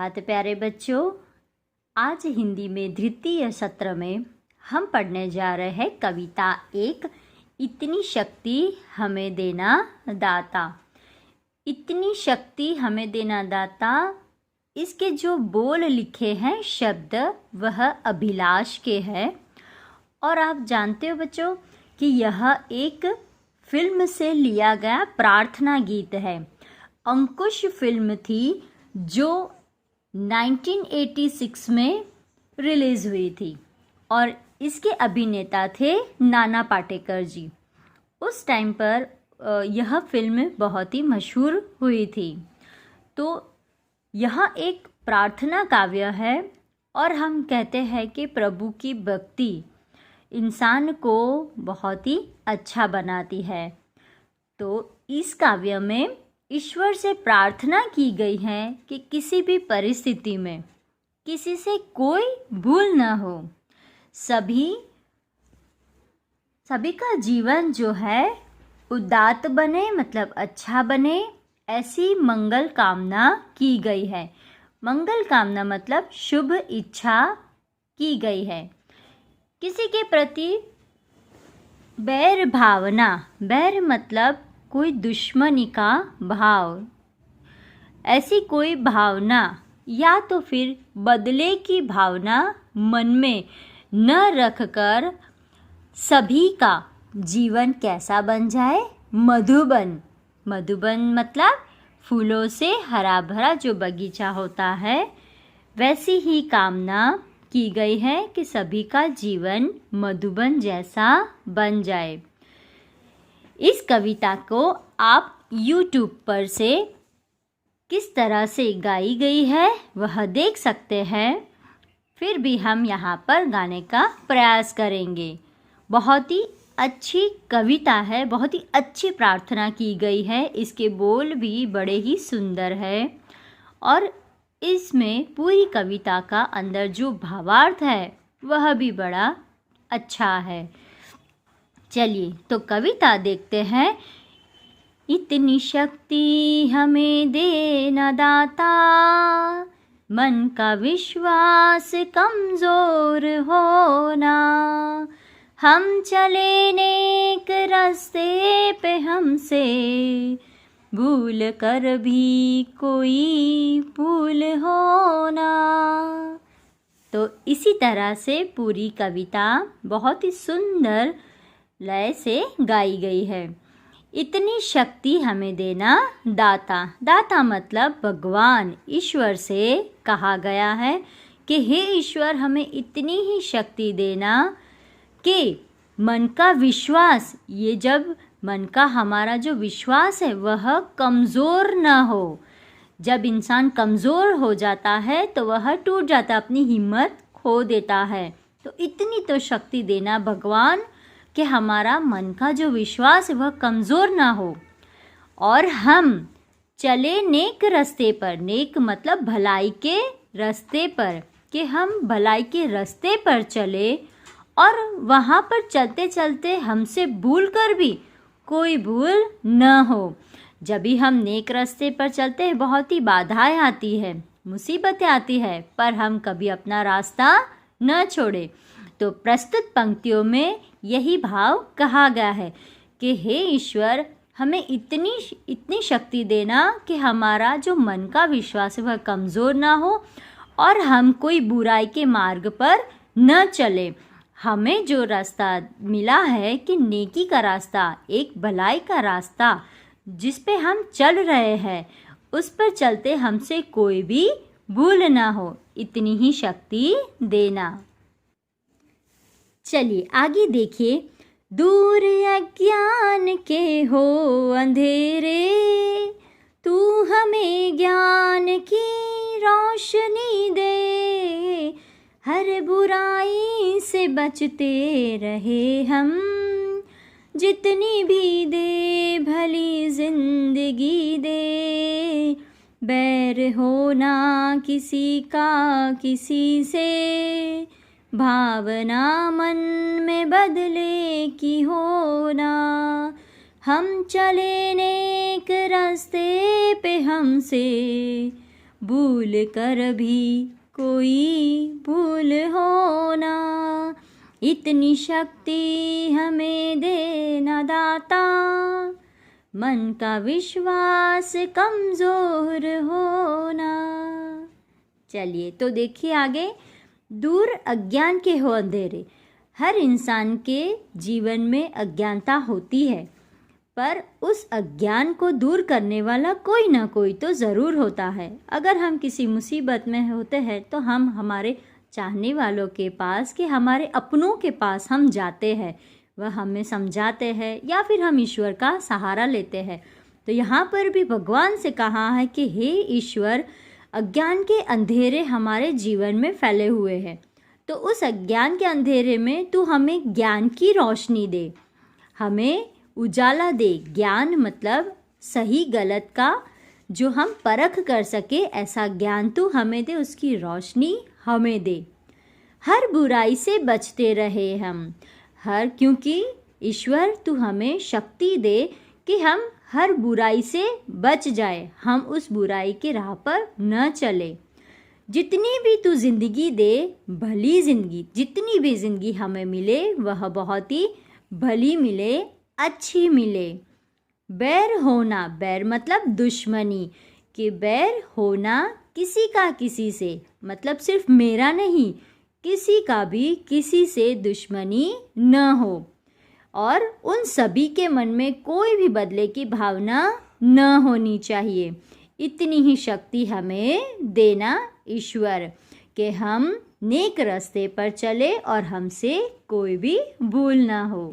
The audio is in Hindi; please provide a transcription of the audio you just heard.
बहुत प्यारे बच्चों, आज हिंदी में द्वितीय सत्र में हम पढ़ने जा रहे हैं कविता एक, इतनी शक्ति हमें देना दाता। इतनी शक्ति हमें देना दाता, इसके जो बोल लिखे हैं शब्द वह अभिलाष के हैं। और आप जानते हो बच्चों कि यह एक फिल्म से लिया गया प्रार्थना गीत है। अंकुश फिल्म थी जो 1986 में रिलीज़ हुई थी और इसके अभिनेता थे नाना पाटेकर जी। उस टाइम पर यह फिल्म बहुत ही मशहूर हुई थी। तो यह एक प्रार्थना काव्य है और हम कहते हैं कि प्रभु की भक्ति इंसान को बहुत ही अच्छा बनाती है। तो इस काव्य में ईश्वर से प्रार्थना की गई है कि किसी भी परिस्थिति में किसी से कोई भूल न हो, सभी का जीवन जो है उदात्त बने, मतलब अच्छा बने, ऐसी मंगल कामना की गई है। मंगल कामना मतलब शुभ इच्छा की गई है। किसी के प्रति बैर भावना, बैर मतलब कोई दुश्मनी का भाव, ऐसी कोई भावना या तो फिर बदले की भावना मन में न रखकर सभी का जीवन कैसा बन जाए, मधुबन। मधुबन मतलब फूलों से हरा भरा जो बगीचा होता है, वैसी ही कामना की गई है कि सभी का जीवन मधुबन जैसा बन जाए। इस कविता को आप YouTube पर से किस तरह से गाई गई है वह देख सकते हैं। फिर भी हम यहाँ पर गाने का प्रयास करेंगे। बहुत ही अच्छी कविता है, बहुत ही अच्छी प्रार्थना की गई है। इसके बोल भी बड़े ही सुंदर है और इसमें पूरी कविता का अंदर जो भावार्थ है वह भी बड़ा अच्छा है। चलिए तो कविता देखते हैं। इतनी शक्ति हमें देना दाता, मन का विश्वास कमज़ोर होना, हम चले नेक रास्ते पे हमसे भूल कर भी कोई भूल होना। तो इसी तरह से पूरी कविता बहुत ही सुंदर लय से गाई गई है। इतनी शक्ति हमें देना दाता। दाता मतलब भगवान, ईश्वर से कहा गया है कि हे ईश्वर, हमें इतनी ही शक्ति देना कि मन का विश्वास, ये जब मन का हमारा जो विश्वास है वह कमज़ोर न हो। जब इंसान कमज़ोर हो जाता है तो वह टूट जाता, अपनी हिम्मत खो देता है। तो इतनी तो शक्ति देना भगवान कि हमारा मन का जो विश्वास है वह कमज़ोर ना हो और हम चले नेक रास्ते पर। नेक मतलब भलाई के रास्ते पर, कि हम भलाई के रास्ते पर चले और वहाँ पर चलते चलते हमसे भूल कर भी कोई भूल न हो। जब भी हम नेक रास्ते पर चलते हैं बहुत ही बाधाएं आती है, मुसीबतें आती है, पर हम कभी अपना रास्ता न छोड़े। तो प्रस्तुत पंक्तियों में यही भाव कहा गया है कि हे ईश्वर, हमें इतनी शक्ति देना कि हमारा जो मन का विश्वास है वह कमज़ोर ना हो और हम कोई बुराई के मार्ग पर न चले। हमें जो रास्ता मिला है कि नेकी का रास्ता, एक भलाई का रास्ता जिस पे हम चल रहे हैं, उस पर चलते हमसे कोई भी भूल ना हो, इतनी ही शक्ति देना। चलिए आगे देखिए। दूर अज्ञान के हो अंधेरे, तू हमें ज्ञान की रोशनी दे, हर बुराई से बचते रहे हम, जितनी भी दे भली जिंदगी दे, बैर होना किसी का किसी से, भावना मन में बदले की होना, हम चले नेक रास्ते पे हमसे भूल कर भी कोई भूल होना, इतनी शक्ति हमें देना दाता, मन का विश्वास कमजोर होना। चलिए तो देखिए आगे, दूर अज्ञान के हो अंधेरे। हर इंसान के जीवन में अज्ञानता होती है, पर उस अज्ञान को दूर करने वाला कोई ना कोई तो ज़रूर होता है। अगर हम किसी मुसीबत में होते हैं तो हम हमारे चाहने वालों के पास, कि हमारे अपनों के पास हम जाते हैं, वह हमें समझाते हैं या फिर हम ईश्वर का सहारा लेते हैं। तो यहाँ पर भी भगवान से कहा है कि हे ईश्वर, अज्ञान के अंधेरे हमारे जीवन में फैले हुए हैं, तो उस अज्ञान के अंधेरे में तू हमें ज्ञान की रोशनी दे, हमें उजाला दे। ज्ञान मतलब सही गलत का जो हम परख कर सके, ऐसा ज्ञान तू हमें दे, उसकी रोशनी हमें दे। हर बुराई से बचते रहे हम, क्योंकि ईश्वर तू हमें शक्ति दे कि हम हर बुराई से बच जाए, हम उस बुराई के राह पर न चले। जितनी भी तू जिंदगी दे, भली जिंदगी, जितनी भी जिंदगी हमें मिले वह बहुत ही भली मिले, अच्छी मिले। बैर होना, बैर मतलब दुश्मनी, कि बैर होना किसी का किसी से, मतलब सिर्फ मेरा नहीं, किसी का भी किसी से दुश्मनी न हो, और उन सभी के मन में कोई भी बदले की भावना न होनी चाहिए। इतनी ही शक्ति हमें देना ईश्वर, कि हम नेक रास्ते पर चले और हमसे कोई भी भूल ना हो।